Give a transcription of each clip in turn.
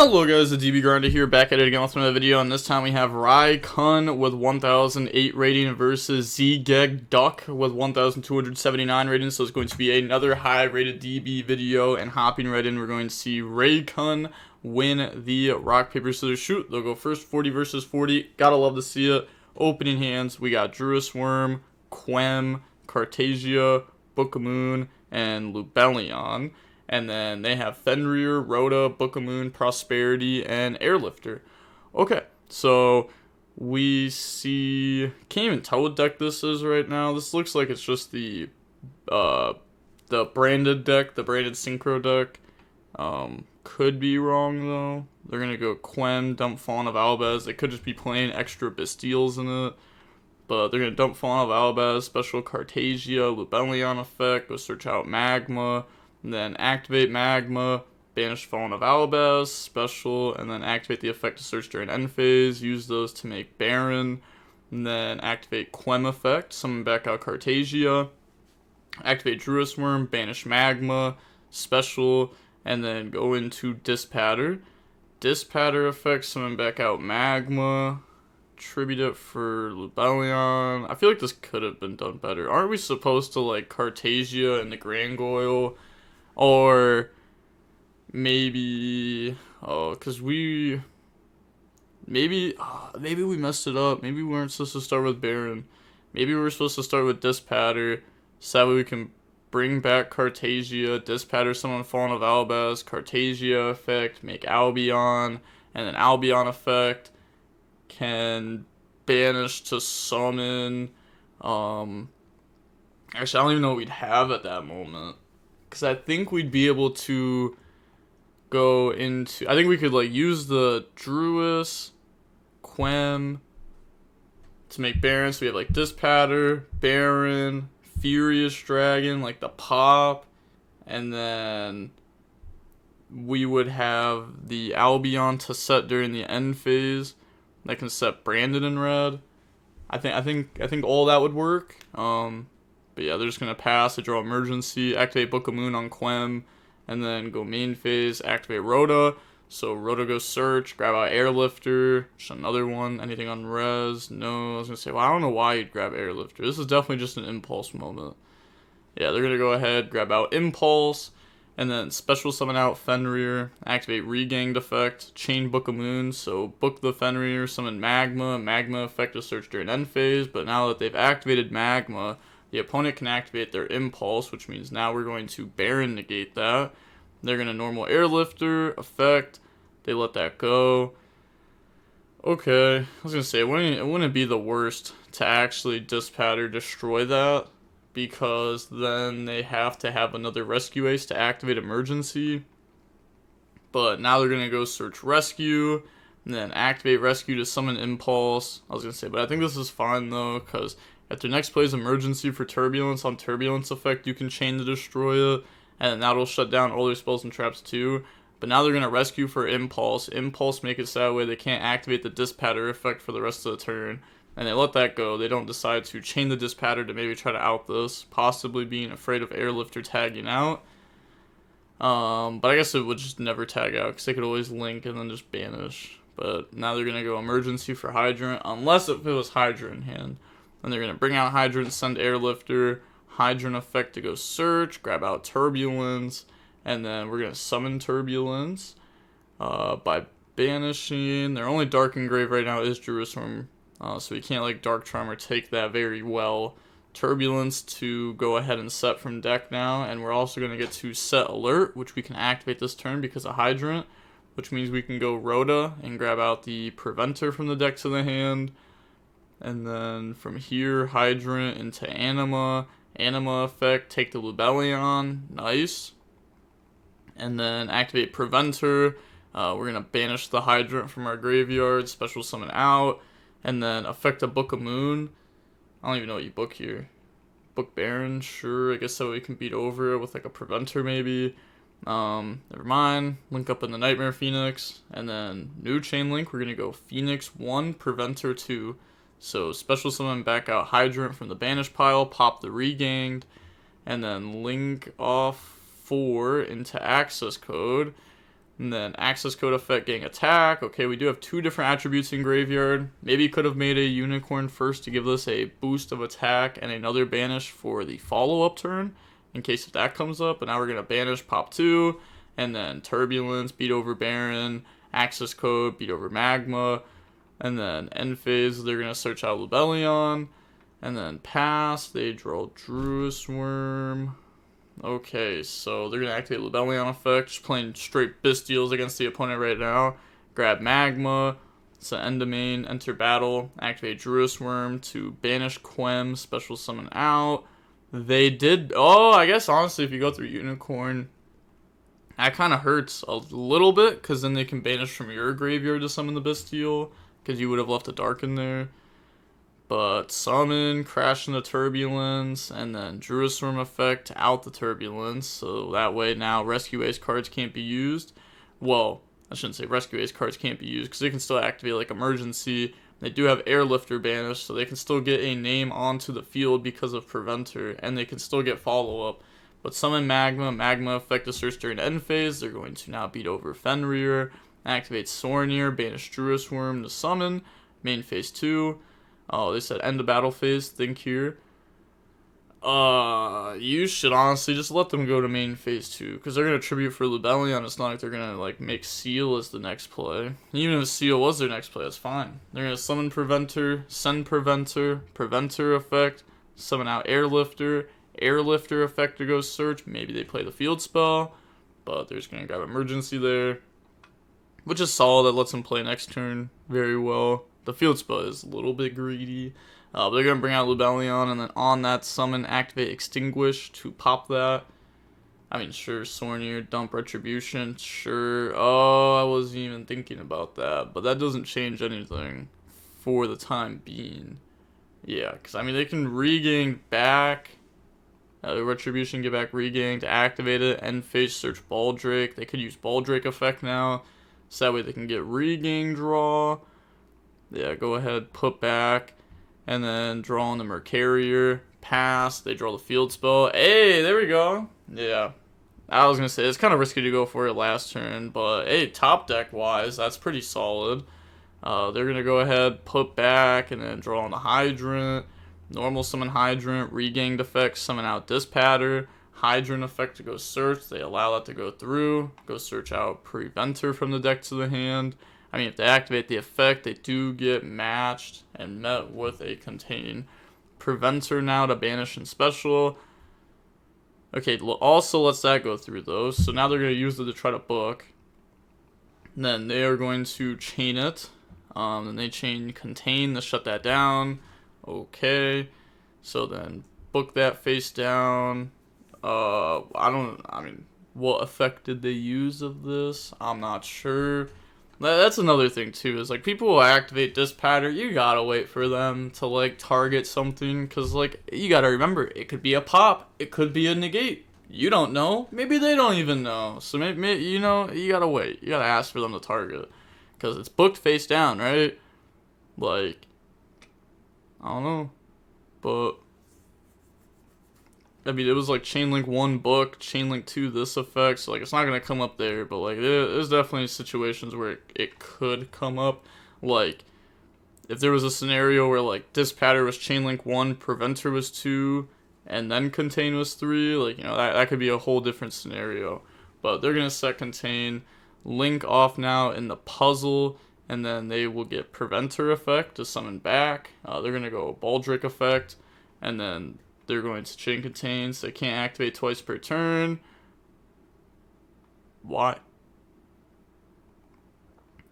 Hello guys, the DB Grinder here, back at it again with another video, and this time we have Raikun with 1008 rating versus ZGegDuck with 1279 rating, so it's going to be another high rated DB video, and hopping right in, we're going to see Raikun win the rock, paper, scissors, shoot. They'll go first, 40 versus 40, gotta love to see it. Opening hands, we got Druis Worm, Quem, Cartagia, Book of Moon, and Lubellion. And then they have Fenrir, Rhoda, Book of Moon, Prosperity, and Airlifter. Okay, so we see... Can't even tell what deck this is right now. This looks like it's just the branded deck, the branded Synchro deck. Could be wrong, though. They're going to go Quem, dump Fawn of Albaz. They could just be playing extra Bastiles in it. But they're going to dump Fawn of Albaz, special Cartagia, Lubellion effect, go search out Magma. And then activate Magma, banish Fallen of Albaz, special, and then activate the effect to search during end phase, use those to make Baron, and then activate Quem effect, summon back out Cartagia, activate Druis Worm, banish Magma, special, and then go into Dispatter. Dispatter effect, summon back out Magma, tribute it for Lubellion. I feel like this could have been done better. Aren't we supposed to like Cartagia and the Grangoyle? Or maybe, because maybe we messed it up. Maybe we weren't supposed to start with Baron. Maybe we were supposed to start with Dispatter, so that way we can bring back Cartagia, Dispatter someone Fallen of Albaz, Cartagia effect, make Albion, and then Albion effect can banish to summon. Actually, I don't even know what we'd have at that moment. Because I think we'd be able to go into... I think we could, like, use the Druis, Quem, to make Baron. So we have, like, Dispatter, Baron, Furious Dragon, like, the pop. And then we would have the Albion to set during the end phase. That can set Brandon in red. I think all that would work. But yeah, they're just going to pass, they draw Emergency, activate Book of Moon on Quem, and then go main phase, activate Rhoda. So Rhoda goes search, grab out Airlifter, just another one, anything on res, no. I was going to say, well, I don't know why you'd grab Airlifter. This is definitely just an impulse moment. Yeah, they're going to go ahead, grab out Impulse, and then special summon out Fenrir, activate Reganged effect, chain Book of Moon, so book the Fenrir, summon Magma, Magma effect to search during end phase, but now that they've activated Magma, the opponent can activate their Impulse, which means now we're going to Baron negate that. They're going to normal Airlifter, effect, they let that go. Okay, I was going to say, it wouldn't be the worst to actually Dispatter destroy that, because then they have to have another Rescue Ace to activate Emergency. But now they're going to go search Rescue, and then activate Rescue to summon Impulse. I was going to say, but I think this is fine though, because if their next play is Emergency for Turbulence on Turbulence effect, you can chain to destroy it, and that'll shut down all their spells and traps too. But now they're going to Rescue for Impulse. Impulse make it so that way they can't activate the Dispatter effect for the rest of the turn. And they let that go. They don't decide to chain the Dispatter to maybe try to out this, possibly being afraid of Airlifter tagging out. But I guess it would just never tag out, because they could always link and then just banish. But now they're going to go Emergency for Hydrant, unless if it was Hydra in hand. Then they're going to bring out Hydrant, send Airlifter, Hydrant effect to go search, grab out Turbulence, and then we're going to summon Turbulence by banishing. Their only Dark Engrave right now is Druis Worm, so we can't like Dark Charm or take that very well. Turbulence to go ahead and set from deck now, and we're also going to get to set Alert, which we can activate this turn because of Hydrant, which means we can go Rhoda and grab out the Preventer from the deck to the hand. And then from here, Hydrant into Anima. Anima effect, take the Lubellion. Nice. And then activate Preventer. We're going to banish the Hydrant from our graveyard. Special summon out. And then affect a Book of Moon. I don't even know what you book here. Book Baron, sure. I guess that way we can beat over it with like a Preventer maybe. Never mind. Link up in the Nightmare Phoenix. And then new chain link. We're going to go Phoenix 1, Preventer 2. So special summon back out Hydrant from the banish pile, pop the Reganged, and then link off 4 into access code. And then access code effect getting attack. Okay, we do have 2 different attributes in graveyard. Maybe could have made a unicorn first to give us a boost of attack and another banish for the follow-up turn in case if that comes up. But now we're going to banish, pop 2, and then turbulence, beat over Baron, access code, beat over magma, and then end phase, they're going to search out Lubellion, and then pass, they draw Druus Worm. Okay, so they're going to activate Lubellion effect, just playing straight Bystials against the opponent right now. Grab Magma, so end domain, enter battle, activate Druus Worm to banish Quem, special summon out. They did, oh, I guess honestly if you go through Unicorn, that kind of hurts a little bit, because then they can banish from your graveyard to summon the Bystial, because you would have left a Dark in there. But summon, crash into Turbulence, and then Druus Worm effect out the Turbulence. So that way now Rescue Ace cards can't be used. Well, I shouldn't say Rescue Ace cards can't be used, because they can still activate like Emergency. They do have Airlifter banished, so they can still get a name onto the field because of Preventer, and they can still get follow-up. But summon Magma, Magma effect to search during end phase. They're going to now beat over Fenrir, activate Sornir, banish Druus Worm to summon, main phase 2. Oh, they said end the battle phase, think here. You should honestly just let them go to main phase 2, because they're going to tribute for Lubellion. It's not like they're going to like make Seal as the next play. Even if Seal was their next play, that's fine. They're going to summon Preventer, send Preventer, Preventer effect, summon out Airlifter, Airlifter effect to go search. Maybe they play the field spell, but they're just going to grab Emergency there, which is solid. That lets them play next turn very well. The field spell is a little bit greedy. But they're going to bring out Lubellion, and then on that summon, activate Extinguish to pop that. I mean, sure, Sornir, dump Retribution, sure. Oh, I wasn't even thinking about that. But that doesn't change anything for the time being. Yeah, because, I mean, they can regain back. Retribution, get back regain to activate it. End phase, search Baldrake. They could use Baldrake effect now. So that way they can get regain draw. Yeah, go ahead, put back, and then draw on the Mercarier, pass, they draw the field spell. Hey, there we go. Yeah, I was going to say, it's kind of risky to go for it last turn, but hey, top deck-wise, that's pretty solid. They're going to go ahead, put back, and then draw on the Hydrant, normal summon Hydrant, regained effect, summon out Dispatter, Hydrant effect to go search, they allow that to go through, go search out Preventer from the deck to the hand. I mean, if they activate the effect, they do get matched and met with a contain. Preventer now to banish and special. Okay, also lets that go through though. So now they're going to use it to try to book. And then they are going to chain it. Then they chain contain to shut that down. Okay. So then book that face down. I mean, what effect did they use of this? I'm not sure. That's another thing too, is like people will activate Dispatter, you gotta wait for them to like target something, cause like you gotta remember, it could be a pop, it could be a negate, you don't know, maybe they don't even know, so maybe you know, you gotta wait, you gotta ask for them to target, cause it's booked face down, right? Like, I don't know, but I mean, it was like Chainlink 1 book, Chainlink 2 this effect, so like it's not going to come up there, but like there's definitely situations where it could come up. Like, if there was a scenario where like Dispatter was Chainlink 1, Preventer was 2, and then Contain was 3, like, you know, that could be a whole different scenario. But they're going to set Contain, Link off now in the puzzle, and then they will get Preventer effect to summon back. They're going to go Baldrake effect, and then they're going to chain contain, so they can't activate twice per turn. Why?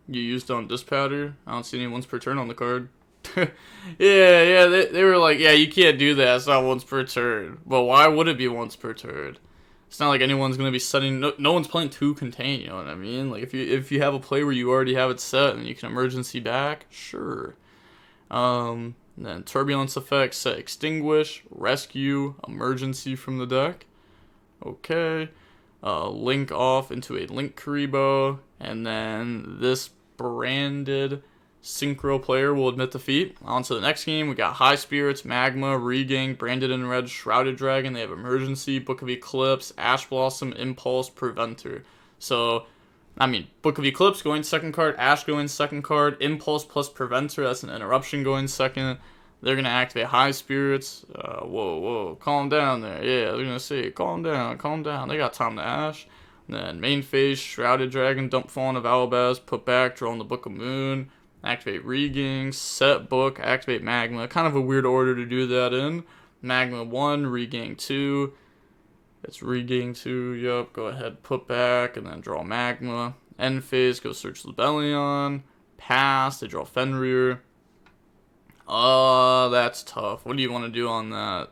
You used on Dispatter? I don't see any once per turn on the card. yeah, they were like, yeah, you can't do that, it's not once per turn. But why would it be once per turn? It's not like anyone's going to be setting, no one's playing 2 contain, you know what I mean? Like, if you have a play where you already have it set and you can emergency back, sure. And then Turbulence effect, set Extinguish, Rescue, Emergency from the deck. Okay. Link off into a Link Karibo. And then this branded Synchro player will admit defeat. On to the next game, we got High Spirits, Magma, Regain, Branded in Red, Shrouded Dragon. They have Emergency, Book of Eclipse, Ash Blossom, Impulse, Preventer. So, I mean, Book of Eclipse going second card, Ash going second card, Impulse plus Preventer, that's an interruption going second. They're going to activate High Spirits. Whoa, calm down there. Yeah, they're going to say, calm down. They got time to Ash. And then main phase, Shrouded Dragon, dump Fallen of Alabaz, put back, draw on the Book of Moon, activate Regain, set Book, activate Magma. Kind of a weird order to do that in. Magma 1, Regain 2. It's Regain 2, yup, go ahead, put back, and then draw Magma. End phase, go search Lebellion. Pass, they draw Fenrir. That's tough. What do you want to do on that?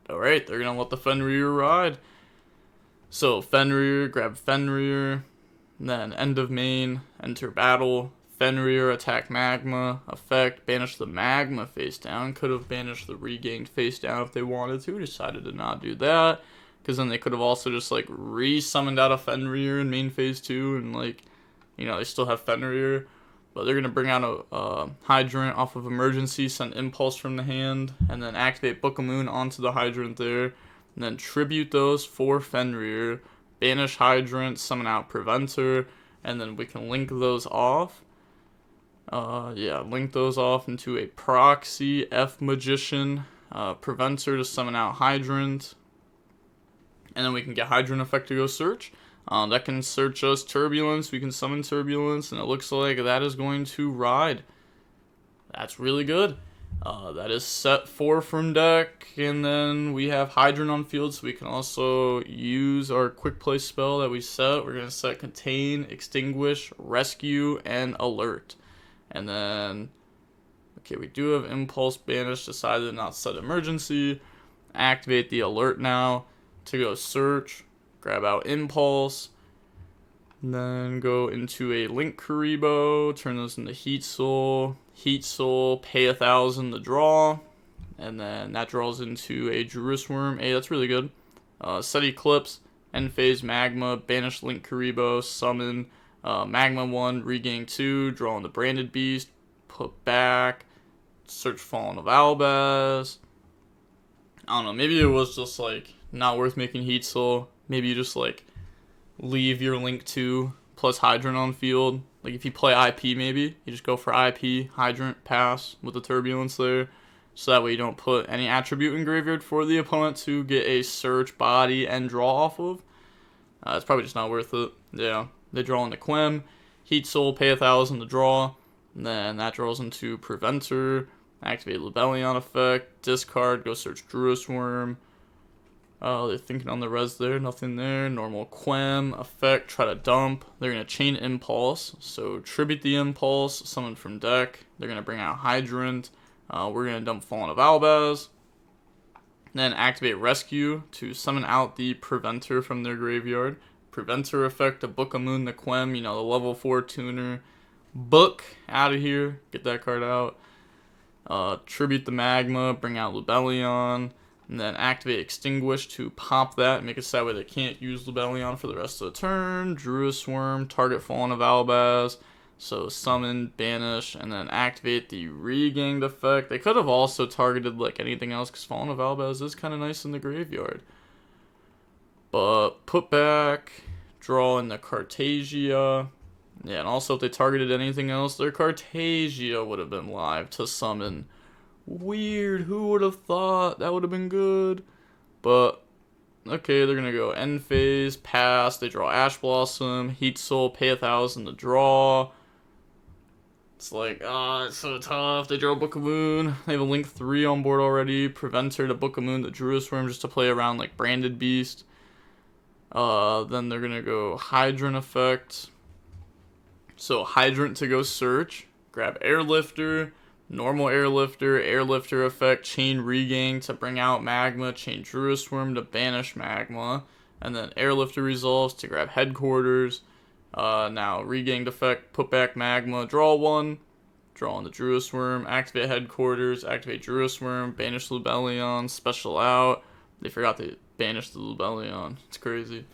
Alright, they're going to let the Fenrir ride. So, Fenrir, grab Fenrir. Then, end of main, enter battle. Fenrir, attack Magma. Effect, banish the Magma face down. Could have banished the Regained face down if they wanted to. Decided to not do that. Because then they could have also just, like, re-summoned out a Fenrir in main phase 2. And, like, you know, they still have Fenrir. But they're going to bring out a Hydrant off of Emergency, send Impulse from the hand, and then activate Book of Moon onto the Hydrant there. And then tribute those for Fenrir, banish Hydrant, summon out Preventer, and then we can link those off. Link those off into a Proxy, F Magician, Preventer to summon out Hydrant. And then we can get Hydrant effect to go search. That can search us Turbulence. We can summon Turbulence, and it looks like that is going to ride. That's really good. That is set 4 from deck, and then we have Hydrant on field, so we can also use our quick play spell that we set. We're going to set Contain, Extinguish, Rescue, and Alert. And then, okay, we do have Impulse Banish, decided to not set Emergency. Activate the Alert now to go search. Grab out Impulse, and then go into a Link Karibo, turn those into Heat Soul, pay 1,000 to draw, and then that draws into a Worm. Hey, that's really good. Set Eclipse, end phase Magma, banish Link Karibo, summon Magma 1, Regain 2, draw on the Branded Beast, put back, search Fallen of Albaz. I don't know, maybe it was just like not worth making Heat Soul. Maybe you just, like, leave your Link 2 plus Hydrant on field. Like, if you play IP, maybe, you just go for IP, Hydrant, pass with the Turbulence there. So that way you don't put any attribute in graveyard for the opponent to get a search, body, and draw off of. It's probably just not worth it. Yeah, they draw into Quem. Heat Soul, pay 1,000 to draw. And then that draws into Preventer. Activate Lebellion effect. Discard, go search Worm. They're thinking on the res there, nothing there. Normal Quem, effect, try to dump. They're going to chain Impulse, so tribute the Impulse, summon from deck. They're going to bring out Hydrant. We're going to dump Fallen of Albaz. Then activate Rescue to summon out the Preventer from their graveyard. Preventer effect, a Book of Moon, the Quem, you know, the level 4 tuner. Book, out of here, get that card out. Tribute the Magma, bring out Lebellion. And then activate Extinguish to pop that, make it so that way they can't use Lebellion for the rest of the turn. Worm, target Fallen of Albaz. So summon, banish, and then activate the Regained effect. They could have also targeted like anything else because Fallen of Albaz is kind of nice in the graveyard. But put back, draw in the Cartagia. Yeah, and also if they targeted anything else, their Cartagia would have been live to summon. Weird, who would have thought that would have been good? But okay, they're gonna go end phase, pass, they draw Ash Blossom, Heat Soul, pay 1,000 to draw. It's like, it's so tough. They draw Book of Moon, they have a Link 3 on board already, Preventer to Book of Moon, the Worm just to play around like Branded Beast. Then they're gonna go Hydrant effect. So Hydrant to go search, grab Airlifter, normal Airlifter effect, chain Regain to bring out Magma, chain Worm to banish Magma, and then Airlifter resolves to grab Headquarters. Now Regained effect, put back Magma, draw 1, draw on the Worm, activate Headquarters, activate Worm, banish Lebellion, special out. They forgot to banish the Lebellion. It's crazy.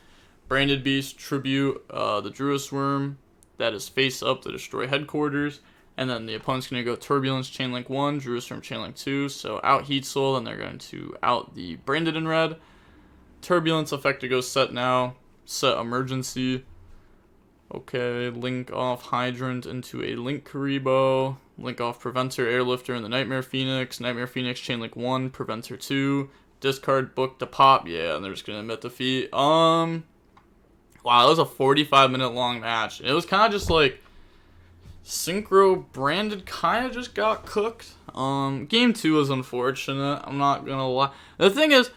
Branded Beast, tribute the Worm. That is face up to destroy Headquarters. And then the opponent's going to go Turbulence, Chainlink 1, Worm, Chainlink 2. So out Heat Soul, then they're going to out the Branded in red. Turbulence effect to go set now. Set Emergency. Okay, link off Hydrant into a Link Karibo. Link off Preventer, Airlifter, and the Nightmare Phoenix. Nightmare Phoenix, Chain Link 1, Preventer 2. Discard, book to pop. Yeah, and they're just gonna admit defeat. Wow, that was a 45-minute long match. It was kind of just like Synchro branded kind of just got cooked. Game 2 was unfortunate. I'm not gonna lie. The thing is,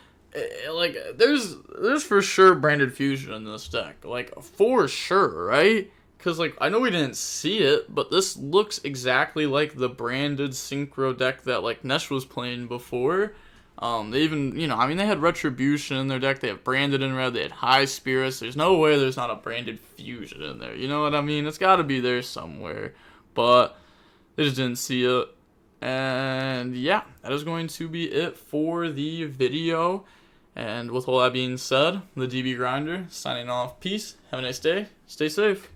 like, there's for sure branded fusion in this deck. Like, for sure, right? Because, like, I know we didn't see it, but this looks exactly like the branded Synchro deck that, like, Nesh was playing before. They even, I mean, they had Retribution in their deck. They have branded in red. They had High Spirits. There's no way there's not a branded fusion in there. You know what I mean? It's got to be there somewhere. But they just didn't see it. And yeah, that is going to be it for the video. And with all that being said, the DB Grinder signing off. Peace. Have a nice day. Stay safe.